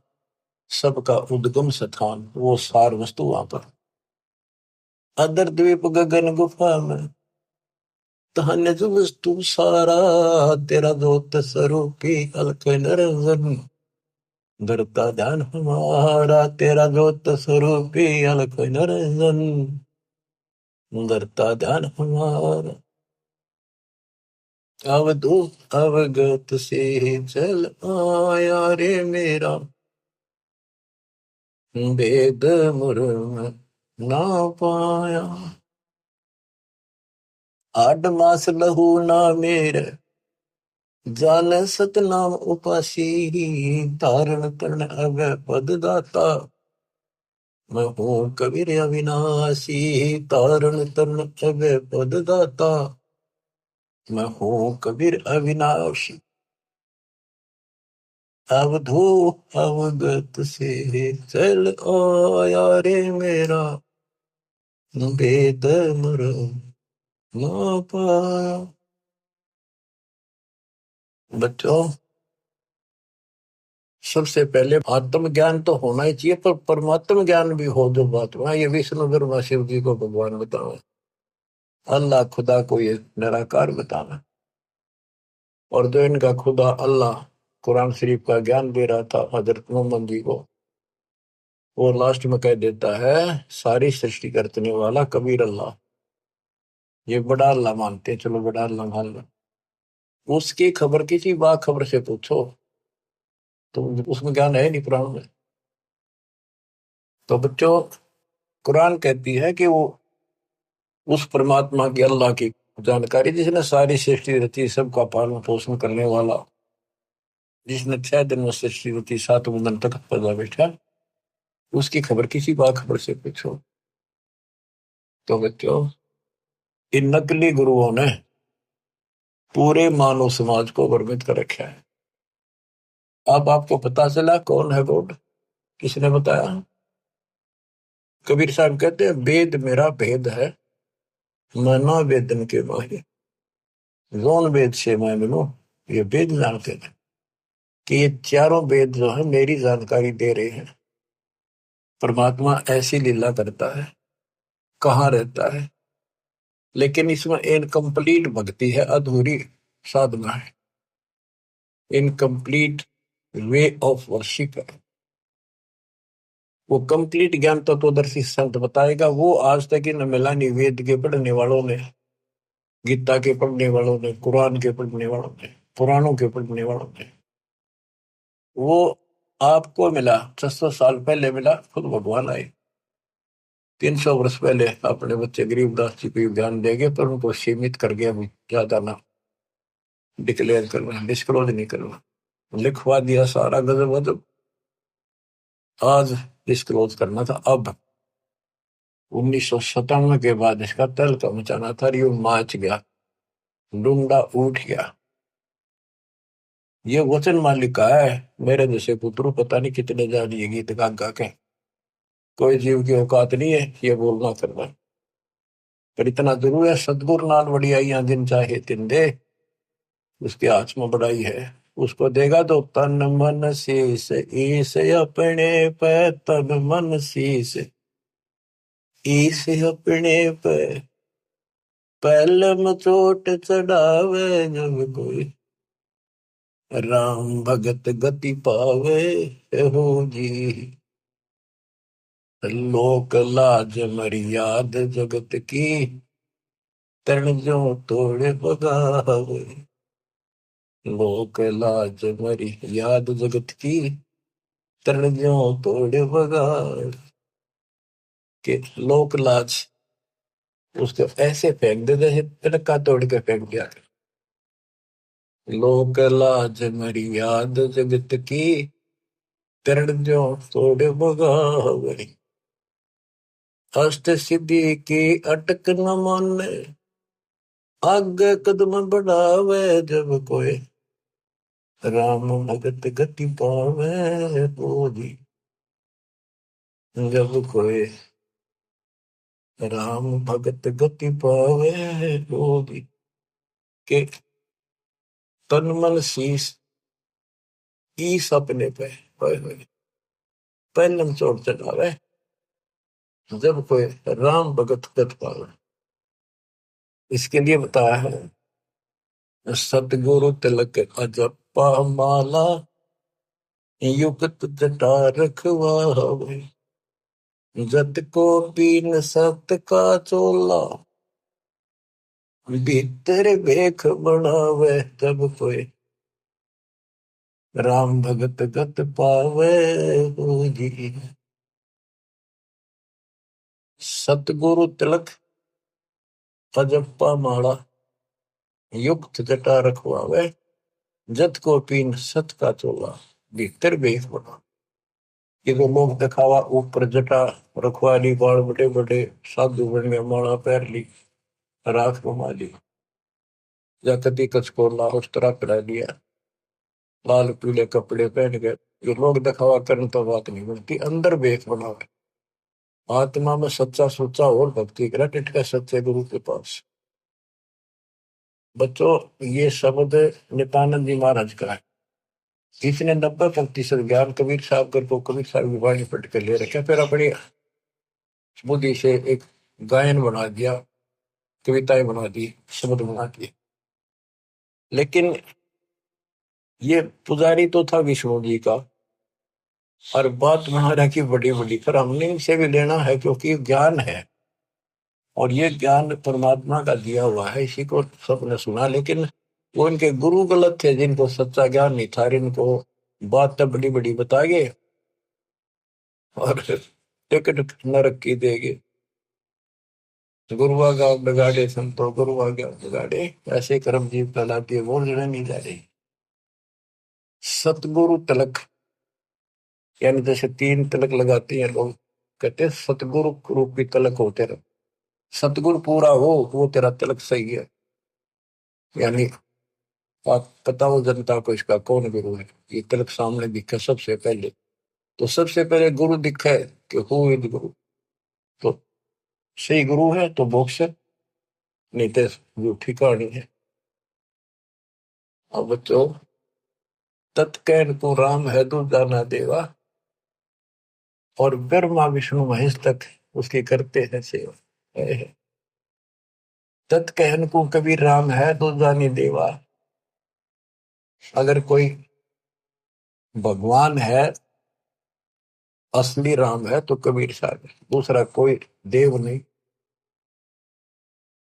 सबका उद्गम स्थान, वो सार वस्तु वहां पर। अदर द्वीप गगन गुफा में, कहानियत वस्तु सारा, तेरा दोत स्वरूपी अलख निरंजन, धरता ध्यान हमारा, तेरा दोत स्वरूपी अलख निरंजन, धरता ध्यान हमारा। अवधू अवगत से चल आया रे मेरा, वेद मुर्म ना पाया। 8 मास लहू ना मेरे, जान सतनाम उपासी, धारण तरण अब पद दाता, मैं हूँ कबीर अविनाशी, तारण तरण अब पद दाता, मैं हूँ कबीर अविनाशी। अवधू अवगत से चल आया रे मेरा, वेद मुर्म ना पाया। बच्चों, सबसे पहले आत्म ज्ञान तो होना ही चाहिए, पर परमात्म ज्ञान भी हो जो बात वहां, ये विष्णु ब्रह्मा शिव जी को भगवान बतावे, अल्लाह खुदा को ये निराकार बताना। और जो इनका खुदा अल्लाह कुरान शरीफ का ज्ञान दे रहा था हजरत मोहम्मद जी को, वो लास्ट में कह देता है सारी सृष्टि करने वाला कबीर अल्लाह, ये बड़ा अल्लाह मानते हैं, चलो बड़ा अल्लाह मान लो। उसकी खबर किसी बाखबर से पूछो तो उसमें ज्ञान है नहीं कुरान में। तो बच्चों, कुरान कहती है कि वो उस परमात्मा की, अल्लाह की जानकारी, जिसने सारी सृष्टि रची, सबका पालन पोषण करने वाला, जिसने 6 दिन में सृष्टि रची, 7वें दिन तक पैदा बैठा, उसकी खबर किसी बाखबर से पूछो। तो बच्चों, इन नकली गुरुओं ने पूरे मानव समाज को भ्रमित कर रखा है। अब आपको पता चला कौन है गॉड, किसने बताया? कबीर साहब कहते हैं, वेद मेरा भेद है, मैं ना वेदन के माहिर, जोन वेद से मैं मिलूं, ये वेद जानते थे कि ये चारों वेद जो है मेरी जानकारी दे रहे हैं। परमात्मा ऐसी लीला करता है, कहाँ रहता है, लेकिन इसमें इनकम्प्लीट भक्ति है, अधूरी साधना है, इनकम्प्लीट वे ऑफ वर्शिप है। वो कंप्लीट ज्ञान तत्वदर्शी संत बताएगा, वो आज तक इन मिला नहीं, वेद के पढ़ने वालों ने, गीता के पढ़ने वालों ने, कुरान के पढ़ने वालों ने, पुराणों के पढ़ने वालों ने। वो आपको मिला 600 साल पहले मिला, खुद भगवान आए 300 वर्ष पहले, अपने बच्चे गरीबदास जी को ज्ञान देंगे, पर उनको सीमित कर गया, ज्यादा ना डिक्लेयर करना, डिस्क्लोज नहीं करना, लिखवा दिया सारा गजब वजब, आज डिस्क्लोज करना था। अब 1997 के बाद इसका तहलका मचाना था, यू माच गया, डूंगा उठ गया। ये वचन मालिक का है, मेरे जैसे पुत्रु पता नहीं कितने जानिए गीत गा गा के, कोई जीव की औकात नहीं है ये बोलना करना, पर इतना जरूर है, सदगुरु नाल वडियाइयां जिन चाहे तिन दे, उसके हाथ में बड़ाई है, उसको देगा तो तन मन शीस ईस अपने पे, तन मन शीस ईस अपने पे, पहले में चोट चढ़ावे जब कोई, राम भगत गति पावे हो जी। लोक लाज मर्याद जगत की, तरण जो तोड़े बगावे। लोक लाज मर्याद जगत की, तरण जो तोड़े बगावे। के लोक लाज उसको ऐसे फेंक दे जैसे तिनका तोड़ के फेंक दिया। लोक लाज मर्याद जगत की, तरण जो तोड़े बगावे। अष्ट सिद्धि की अटक न माने, आगे कदम बढ़ावे जब कोई, राम भगत गति पावे बोली। जब कोई राम भगत गति पावे बोली, के तन मन शीस ईस अपने पे पहलम चोट चढ़ावे जब कोई राम भगत गति पावे। इसके लिए बताया है, सतगुरु तिलक अजपा माला, युक्त जटा रखवावे। जत को पीन सत का चोला, भीतर भेख बनावे जब कोई, राम भगत गत पावे हो जी। सतगुरु तिलक अजप्पा माला, युक्त जटा रखवावे। जत को पीन सत का चोला, भीतर भेख बना। ये तो लोग दिखावा, ऊपर जटा रखवा ली, बाल बड़े बड़े साधु बन गए, माला पैर ली, राख घुमा ली, जाकती कचकोला उस तरह करा लिया, लाल पीले कपड़े पहन गए। ये लोग दिखावा करने तो बात नहीं बनती, अंदर भेख बनावे। आत्मा में सच्चा सोचा और भक्ति करा, टिटका सच्चे गुरु के पास। बच्चों, ये शब्द नित्यानंद जी महाराज का है। इसने 90% ज्ञान कबीर साहब को कबीर साहब की वाणी पढ़ कर ले रखा, फिर अपनी बुद्धि से एक गायन बना दिया, कविताएं बना दी, शब्द बना दिए। लेकिन ये पुजारी तो था विष्णु जी का, और बात महाराज की बड़ी बड़ी, पर हमने इनसे भी लेना है क्योंकि ज्ञान है, और ये ज्ञान परमात्मा का दिया हुआ है, इसी को सबने सुना। लेकिन वो इनके गुरु गलत थे, जिनको सच्चा ज्ञान नहीं था, इनको बात तो बड़ी बड़ी बता गए और टिकट नरक की देगे। गुरुआ गाँव बिगाड़े संतो, गुरुआ गाँव बिगाड़े, ऐसे कर्म जीव कहलाती है, वो जड़े नहीं जा रही। सतगुरु तिलक, यानी जैसे 3 तिलक लगाते हैं लोग, कहते हैं सतगुरु रूपी तिलक हो तेरा। सतगुरु पूरा हो वो तेरा तिलक सही है। यानी आप बताओ जनता को इसका कौन गुरु है, ये तिलक सामने दिखा सबसे पहले, तो सबसे पहले गुरु दिखा है कि हु इज गुरु, तो सही गुरु है तो मोक्ष, नहीं तो झूठी कहानी है। अब बच्चों, तत्कैन को राम है दो जाना देवा, और ब्रह्मा विष्णु महेश तक उसकी करते हैं सेवा। तत्कैन को कबीर राम है दो जानी देवा। अगर कोई भगवान है, असली राम है, तो कबीर साहब है, दूसरा कोई देव नहीं।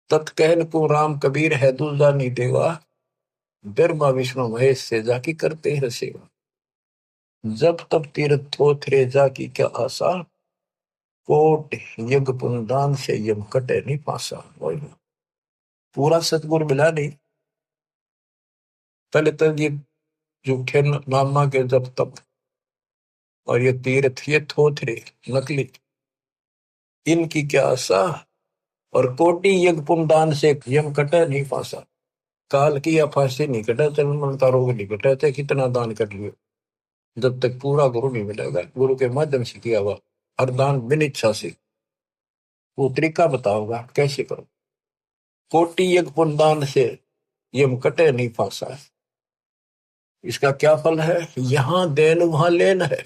तत्कहन को राम कबीर है दूजा नहीं देवा, ब्रह्मा विष्णु महेश से जाकी करते हैं सेवा। जब तब तीर्थ थोथरे जाकी क्या आशा, कोट यज्ञ पुनदान से यम कटे नहीं पासा। पूरा सतगुरु मिला नहीं, पहले तो ये झूठे नामा के जब तब, और ये तीर्थ ये थोथरे नकली, इनकी क्या आशा, और कोटि यज्ञ पुनदान से यम कटे नहीं पासा। काल की या फांसी नहीं कटा, जन्म का रोग नहीं कटा, चाहे कितना दान कर लियो, जब तक पूरा गुरु नहीं मिलेगा, गुरु के माध्यम से किया हुआ हर दान बिन इच्छा से। वो तरीका बताओगा कैसे करो। कोटि यज्ञ पुनदान से ये कटे नहीं फांसा है। इसका क्या फल है? यहां देन वहां लेन है।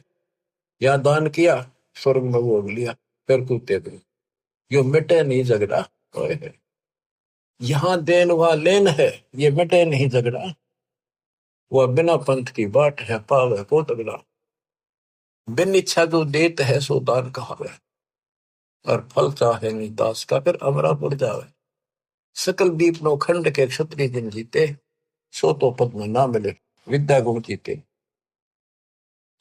या दान किया, स्वर्ग में भोग लिया, फिर कूदते गए। यो मिटे नहीं झगड़ा। यहां देन वहां लेन है, ये मिटे नहीं झगड़ा। वह बिना पंथ की बाट है, पावे को तगड़ा। बिन इच्छा जो देत है, सो दान कहावे। और फल चाहे नहीं दास का, फिर अमरा पड़ जावे। सकल दीप नो खंड के क्षत्रिय जिन जीते, सो तो पद में ना मिले, विद्या गुण जीते।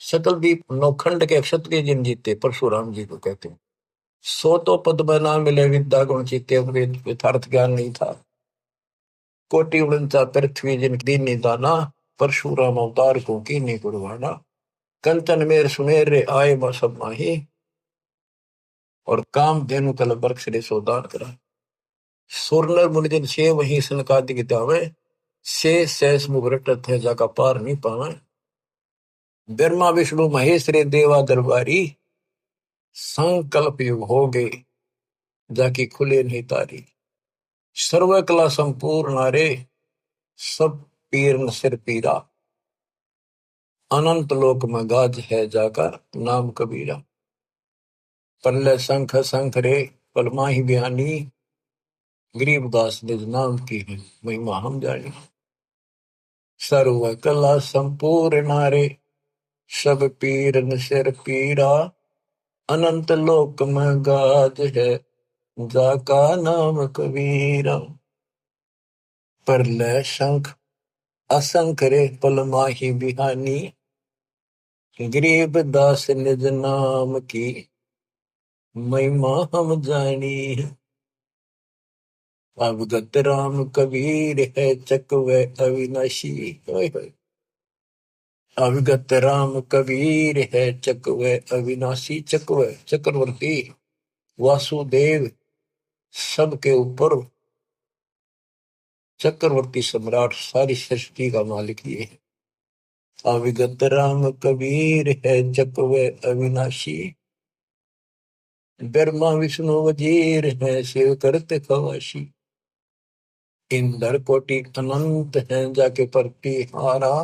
सकल दीप नौखंड के क्षत्रिय जिन जीते, परशुराम जी को कहते हैं। सो तो पद में ना मिले, विद्या गुण जीते। यथार्थ ज्ञान नहीं था। कोटि उड़नता पृथ्वी जिन दीन निदाना, परशुराम अवतार को की नहीं कुर्बाना। कंचन मेर सुमेर रे आए सब माही, और काम धेनु कल बरक्ष रे सोदान करा। सुरनर मुनिजन छे वही सनकादिक दावे, से सहस मुगरटत है जाका पार नहीं पावे। ब्रह्मा विष्णु महेश रे देवा दरबारी, संकल्प युग हो गए जाकी खुले नहीं तारी। सर्व कला संपूर्ण नारे, सब पीर न सिर पीरा। अनंत लोक में गाज है जाका नाम कबीरा। पल्ले शंख शंख रे पलमा ही बयानी, गरीबदास निज नाम की है महिमा हम जानी। सर्व कला संपूर्ण नारे, सब पीर न सिर पीरा। अनंत लोक में गाज है जाका नाम कबीरा। परलय शंख असंख रे पलमा ही बिहानी, गरीब दास निज नाम की महिमा हम जानी। अवगत राम कबीर है चकवे अविनाशी। अवगत राम कबीर है चकवे अविनाशी। चकवे चक्रवर्ती, वासुदेव सबके ऊपर चक्रवर्ती सम्राट, सारी सृष्टि का मालिक ये है। अविगत राम कबीर है चकवे अविनाशी, ब्रह्मा विष्णु वजीर है शिव करते खवाशी। इंद्र कोटि अनंत है जाके परती हारा,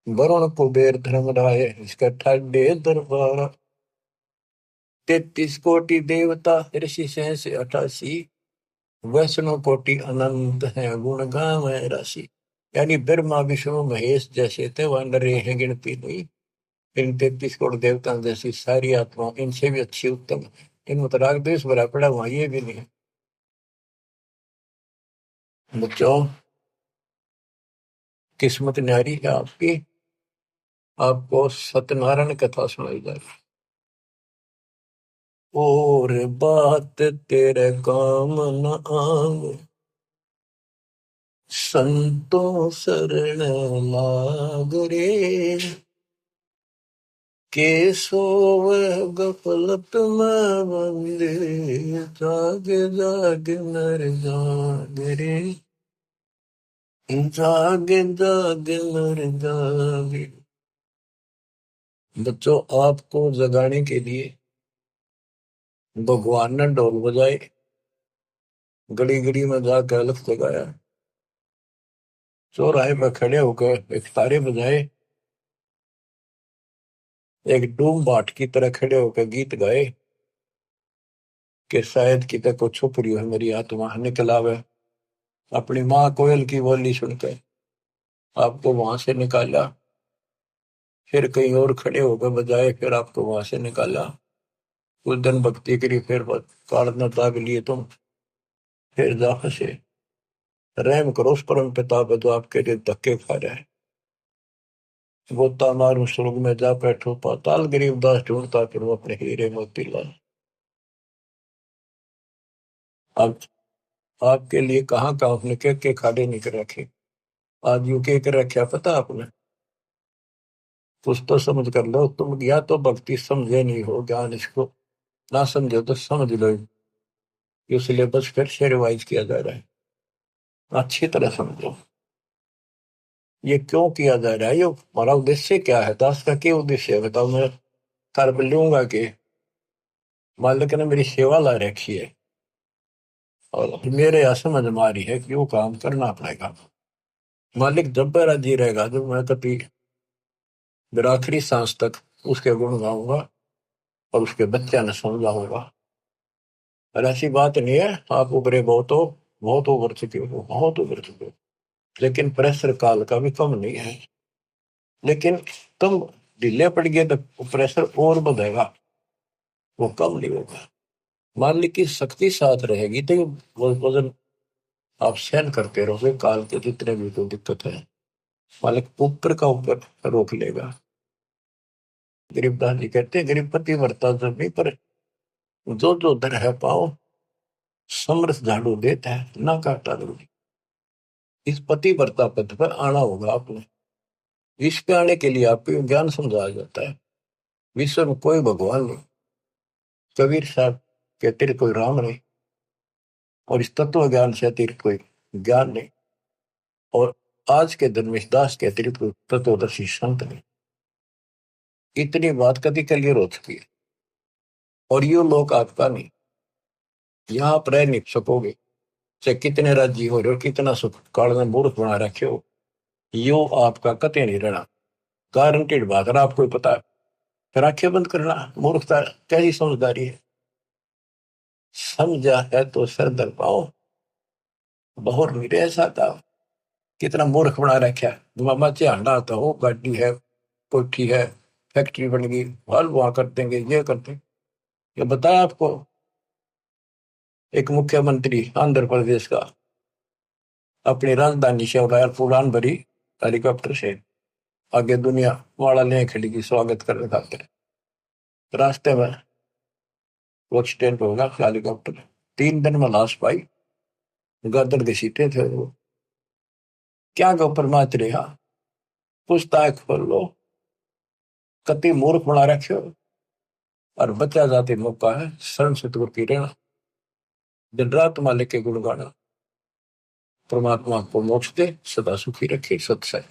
वरुण कुबेर धर्म राय इसका ठाडे दरबारा। 33 कोटि देवता ऋषि सहस 88, वैष्णव कोटि अनंत है गुण गावे राशि। यानी ब्रह्मा विष्णु महेश जैसे थे वह नरे हैं गिनती नहीं। इन 33 करोड़ देवता जैसी सारी आत्मा इनसे भी अच्छी उत्तम है। इनमें तो राग द्वेष भरा पड़ा, वहां ये भी नहीं है। बच्चों, किस्मत न्यारी है आपकी। आपको सत्यनारायण कथा सुनाई जाए। और बात तेरे काम न आवे, संतों शरण लाग रे। के सोवे गफलत में बंदे, जाग जाग नर जाग रे। जाग जाग नर जाग। बच्चों, आपको जगाने के लिए भगवान ने ढोल बजाए, गली गली में जाकर अलख जगाया, चौराहे में खड़े होकर एक तारे बजाए, एक डूम बाट की तरह खड़े होकर गीत गाए कि शायद कितने को छुप रही है मेरी आत्मा, निकल आवे। अपनी माँ कोयल की बोली सुनकर आपको वहां से निकाला, फिर कहीं और खड़े होकर बजाए, फिर आपको वहां से निकाला। कुछ दिन भक्ति करी, फिर काढ़ना दाग लिए तुम, फिर जहां से रहम करो उस परम पिता पे जो आपके लिए धक्के खा रहा है। गोता मारू स्वर्ग में जा बैठो पाताल, गरीबदास ढूंढता फिर अपने हीरे मोतीलाल। अब आपके लिए कहाँ का आपने के खाड़े नहीं कर रखे। आज यू के कर रखे पता आपने? कुछ तो समझ कर लो तुम, या तो भक्ति समझे नहीं हो, ज्ञान इसको ना समझो तो समझ लो। ये सिलेबस फिर से रिवाइज किया जा रहा है, अच्छी तरह समझो ये क्यों किया जा रहा है। ये हमारा उद्देश्य क्या है, दास का क्या उद्देश्य है बताओ। मैं कर लूंगा कि मालिक ने मेरी सेवा ला रखी है और मेरे यहाँ समझ में आ रही है कि वो काम करना पड़ेगा। मालिक जब मेरा जी रहेगा, जब मैं कभी मेरा आखिरी सांस तक उसके गुण गाऊंगा और उसके बच्चा ने समझाऊंगा। और ऐसी बात नहीं है आप उभरे बहुत हो, बहुत उभर चुके हो, बहुत उभर चुके हो, लेकिन प्रेशर काल का भी कम नहीं है। लेकिन तुम ढीले पड़ गए तो प्रेशर और बढ़ेगा, वो कम नहीं होगा। मालिक की शक्ति साथ रहेगी तो वो वजन आप सहन करते रहोगे, काल के जितने भी कोई दिक्कत है मालिक ऊपर का ऊपर रोक लेगा। गरीबदास जी कहते हैं गरीब पति वर्ता जब नहीं, पर जो जो दर है पाओ समरस झाड़ू देता है ना काटा रूढ़ी। इस पति वर्ता पद पर आना होगा आपने। विश्व पे आने के लिए आपको ज्ञान समझाया जाता है। विश्व में कोई भगवान नहीं, कबीर साहब कहते थे कोई राम नहीं, और इस तत्व ज्ञान से अतिरिक्त कोई ज्ञान नहीं। और आज के दिन में दास के अतिरिक्त कोई तत्वदर्शी संत नहीं। इतनी बात कभी क्लियर हो चुकी है। और ये लोग आपका नहीं, यहाँ आप रह नहीं सकोगे, चाहे कितने राज्य हो रहे हो, कितना सुख काल में मूर्ख बना रखे हो, यो आपका कतई नहीं रहना। गारंटेड बात है, आपको ही पता है। फिर आंखें बंद करना मूर्खता, कैसी समझदारी है। समझा है तो सर दर पाओ, बहुत नहीं ऐसा था। कितना मूर्ख बना रखा है। मामा चाहना तो हो, गाड़ी है, कोठी है, फैक्ट्री बन गई, हल वहां कर देंगे, ये कर देंगे। ये बताया आपको एक मुख्यमंत्री आंध्र प्रदेश का अपनी राजधानी से उड़ान भरी हेलीकॉप्टर से, आगे दुनिया वाला ले खड़ी की स्वागत करने खातिर। रास्ते में वो एक्सीडेंट होगा हेलीकॉप्टर, 3 दिन में लाश पाई, गदर घसीटे थे वो। क्या गो परमाच रहा, पूछताछ खोल लो, कति मूर्ख बना रखे हो। और बचा जाते मौका है शरण से दूर की रहना, दिन रात मालिक के गुण गाना। परमात्मा को मोक्ष दे, सदा सुखी रखे, सत्संग।